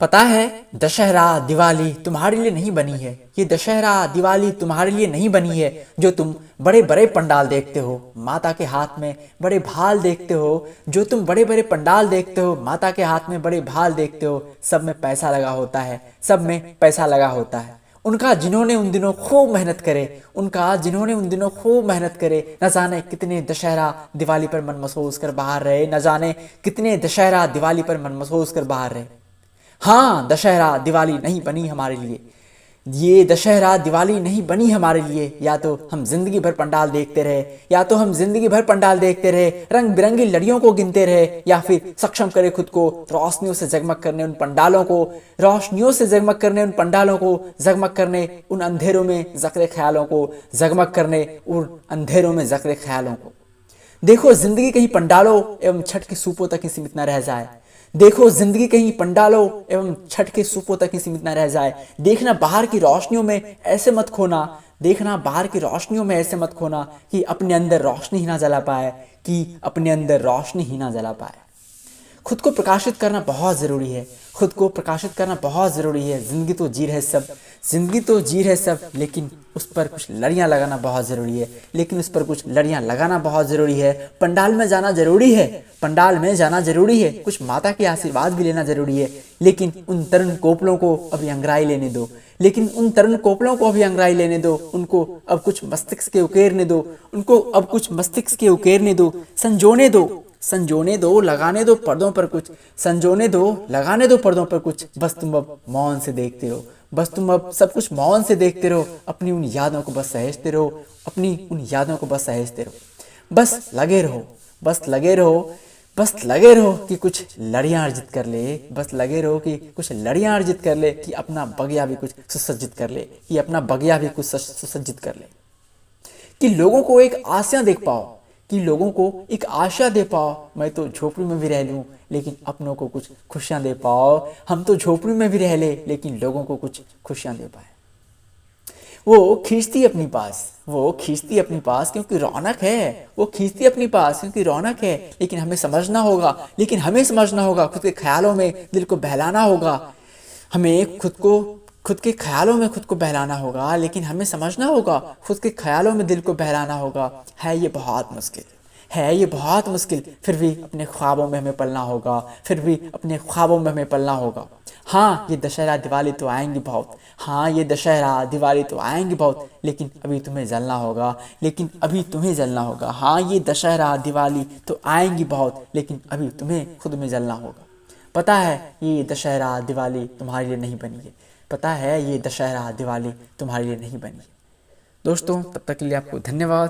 पता है, दशहरा दिवाली तुम्हारे लिए नहीं बनी है। ये दशहरा दिवाली तुम्हारे लिए नहीं बनी है जो तुम बड़े बड़े पंडाल देखते हो, माता के हाथ में बड़े भाल देखते हो। जो तुम बड़े बड़े पंडाल देखते हो, माता के हाथ में बड़े भाल देखते हो, सब में पैसा लगा होता है, सब में पैसा लगा होता है। उनका जिन्होंने उन दिनों खूब मेहनत करे, उनका जिन्होंने उन दिनों खूब मेहनत करे, न जाने कितने दशहरा दिवाली पर मन महसूस कर बाहर रहे, न जाने कितने दशहरा दिवाली पर मन महसूस कर बाहर रहे। हाँ, दशहरा दिवाली नहीं बनी हमारे लिए। ये दशहरा दिवाली नहीं बनी हमारे लिए। या तो हम जिंदगी भर पंडाल देखते रहे, या तो हम जिंदगी भर पंडाल देखते रहे, रंग बिरंगी लड़ियों को गिनते रहे, या फिर सक्षम करे खुद को रोशनियों से जगमग करने उन पंडालों को, रोशनियों से जगमग करने उन पंडालों को, जगमग करने उन अंधेरों में जकरे ख्यालों को, जगमग करने उन अंधेरों में जकरे ख्यालों को। देखो, जिंदगी कहीं पंडालों एवं छठ के सूपों तक ही सीमित न रह जाए। देखो, जिंदगी कहीं पंडालों एवं छठ के सूपों तक ही सीमित न रह जाए। देखना, बाहर की रोशनियों में ऐसे मत खोना, देखना बाहर की रोशनियों में ऐसे मत खोना कि अपने अंदर रोशनी ही ना जला पाए, कि अपने अंदर रोशनी ही ना जला पाए। खुद को प्रकाशित करना बहुत ज़रूरी है, खुद को प्रकाशित करना बहुत ज़रूरी है। ज़िंदगी तो जी रहे सब, ज़िंदगी तो जी रहे सब, लेकिन उस पर कुछ लड़ियाँ लगाना बहुत ज़रूरी है, लेकिन उस पर कुछ लड़ियाँ लगाना बहुत ज़रूरी है। पंडाल में जाना ज़रूरी है, पंडाल में जाना ज़रूरी है, कुछ माता के आशीर्वाद भी लेना ज़रूरी है, लेकिन उन तरुण कोपलों को अभी अंगड़ाई लेने दो, लेकिन उन तरुण कोपलों को अभी अंगड़ाई लेने दो। उनको अब कुछ मस्तिष्क के उकेरने दो, उनको अब कुछ मस्तिष्क के उकेरने दो, संजोने दो, संजोने दो, लगाने दो पर्दों पर कुछ, संजोने दो, लगाने दो पर्दों पर कुछ। बस तुम अब मौन से देखते रहो, बस तुम अब सब कुछ मौन से देखते रहो। अपनी उन यादों को बस सहेजते रहो, अपनी उन यादों को बस सहेजते रहो। बस लगे रहो, बस लगे रहो, बस लगे रहो कि कुछ लड़ियां अर्जित कर ले, बस लगे रहो कि कुछ लड़ियां अर्जित कर ले, कि अपना बगिया भी कुछ सुसज्जित कर ले, कि अपना बगिया भी कुछ सुसज्जित कर ले, कि लोगों को एक आशा देख पाओ, कि लोगों को एक आशा दे पाओ। मैं तो झोपड़ी में भी रह लूं, लेकिन अपनों को कुछ खुशियां दे पाओ। हम तो झोपड़ी में भी रह ले, लेकिन लोगों को कुछ खुशियां दे पाए। वो खींचती अपनी पास, वो खींचती अपनी पास क्योंकि रौनक है, वो खींचती अपनी पास क्योंकि रौनक है। लेकिन हमें समझना होगा, लेकिन हमें समझना होगा, खुद के ख्यालों में दिल को बहलाना होगा। हमें खुद के ख्यालों में खुद को बहलाना होगा, लेकिन हमें समझना होगा, खुद के ख्यालों में दिल को बहलाना होगा। है ये बहुत मुश्किल, है ये बहुत मुश्किल, फिर भी अपने ख्वाबों में हमें पलना होगा, फिर भी अपने ख्वाबों में हमें पलना होगा। हाँ, ये दशहरा दिवाली तो आएंगी बहुत, हाँ ये दशहरा दिवाली तो आएंगी बहुत, लेकिन अभी तुम्हें जलना होगा, लेकिन अभी तुम्हें जलना होगा। हाँ, ये दशहरा दिवाली तो आएंगी बहुत, लेकिन अभी तुम्हें खुद में जलना होगा। पता है, ये दशहरा दिवाली तुम्हारे लिए नहीं बनी है, पता है ये दशहरा दिवाली तुम्हारे लिए नहीं बनी है। दोस्तों, तब तक के लिए आपको धन्यवाद।